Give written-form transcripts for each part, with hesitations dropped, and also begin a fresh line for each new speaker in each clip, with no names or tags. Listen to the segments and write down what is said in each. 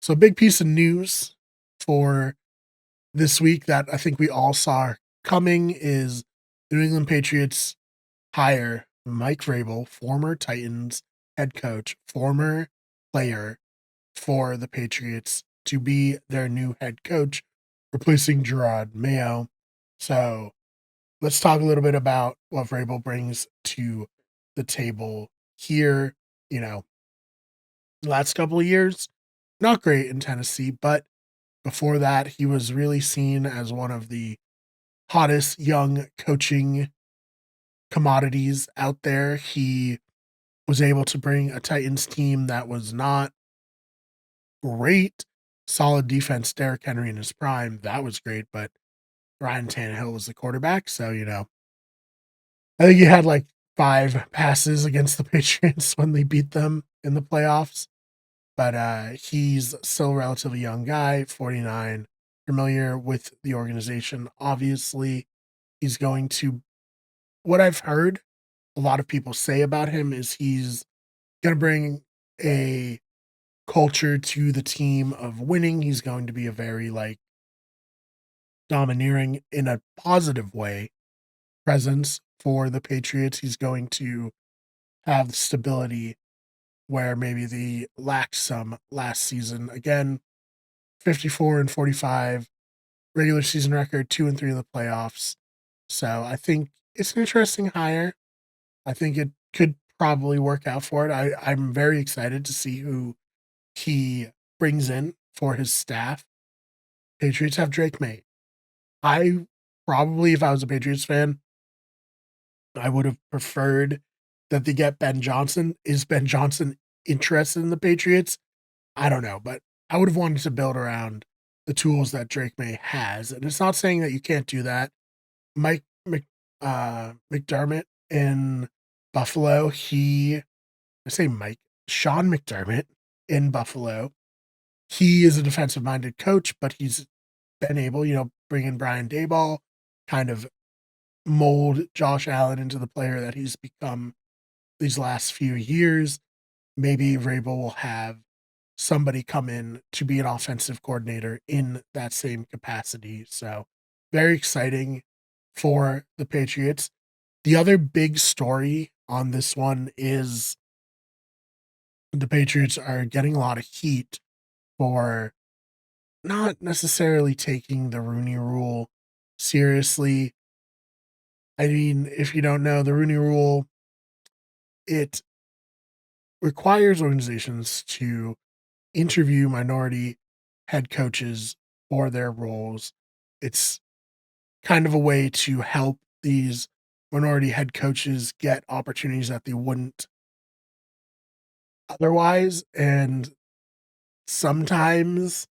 So, a big piece of news for this week that I think we all saw coming is the New England Patriots hire Mike Vrabel, former Titans head coach, former player for the Patriots to be their new head coach, replacing Gerard Mayo. So, let's talk a little bit about what Vrabel brings to the table here. You know, the last couple of years, not great in Tennessee, but before that, he was really seen as one of the hottest young coaching commodities out there. He was able to bring a Titans team that was not great, solid defense. Derrick Henry in his prime, that was great, but Ryan Tannehill was the quarterback. So, I think he had like 5 passes against the Patriots when they beat them in the playoffs. But he's still a relatively young guy, 49, familiar with the organization. Obviously, he's going to, what I've heard a lot of people say about him is he's going to bring a culture to the team of winning. He's going to be a very like domineering in a positive way presence for the Patriots. He's going to have stability where maybe they lacked some last season. Again, 54-45 regular season record, 2-3 in the playoffs. So I think it's an interesting hire. I think it could probably work out for it. I'm very excited to see who he brings in for his staff. Patriots have Drake May. I probably, if I was a Patriots fan, I would have preferred that they get Ben Johnson. Is Ben Johnson interested in the Patriots? I don't know, but I would have wanted to build around the tools that Drake May has. And it's not saying that you can't do that. Mike McDermott in Buffalo, I say Mike, Sean McDermott in Buffalo. He is a defensive minded coach, but he's been able, bring in Brian Dayball, kind of mold Josh Allen into the player that he's become these last few years. Maybe Vrabel will have somebody come in to be an offensive coordinator in that same capacity. So, very exciting for the Patriots. The other big story on this one is the Patriots are getting a lot of heat for not necessarily taking the Rooney Rule seriously. I mean, if you don't know, the Rooney Rule, it requires organizations to interview minority head coaches for their roles. It's kind of a way to help these minority head coaches get opportunities that they wouldn't otherwise. And sometimes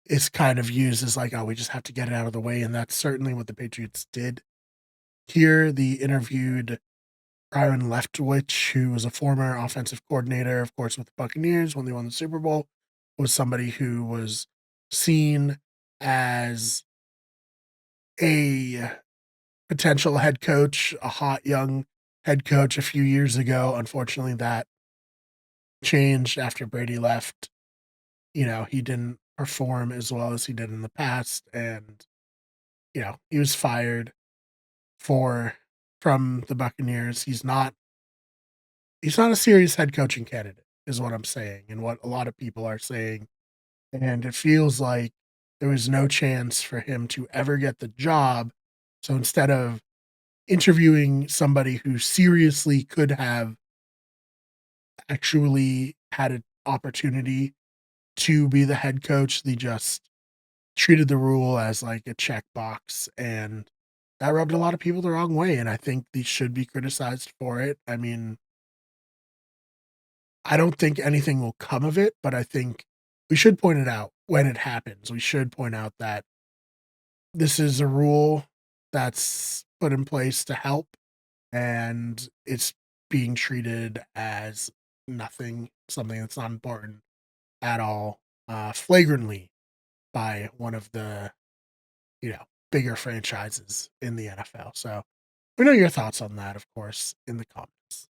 it's kind of used as like, oh, we just have to get it out of the way. And that's certainly what the Patriots did here. They interviewed Byron Leftwich, who was a former offensive coordinator, of course, with the Buccaneers when they won the Super Bowl, was somebody who was seen as a potential head coach, a hot young head coach a few years ago. Unfortunately, that changed after Brady left. He didn't perform as well as he did in the past, and he was fired for from the Buccaneers. He's not a serious head coaching candidate, is what I'm saying, and what a lot of people are saying. And it feels like there was no chance for him to ever get the job. So instead of interviewing somebody who seriously could have actually had an opportunity to be the head coach, they just treated the rule as like a checkbox. And that rubbed a lot of people the wrong way. And I think they should be criticized for it. I mean, I don't think anything will come of it, but I think we should point it out when it happens. We should point out that this is a rule that's put in place to help, and it's being treated as nothing, something that's not important at all, flagrantly by one of the, bigger franchises in the NFL. So we know your thoughts on that, of course, in the comments.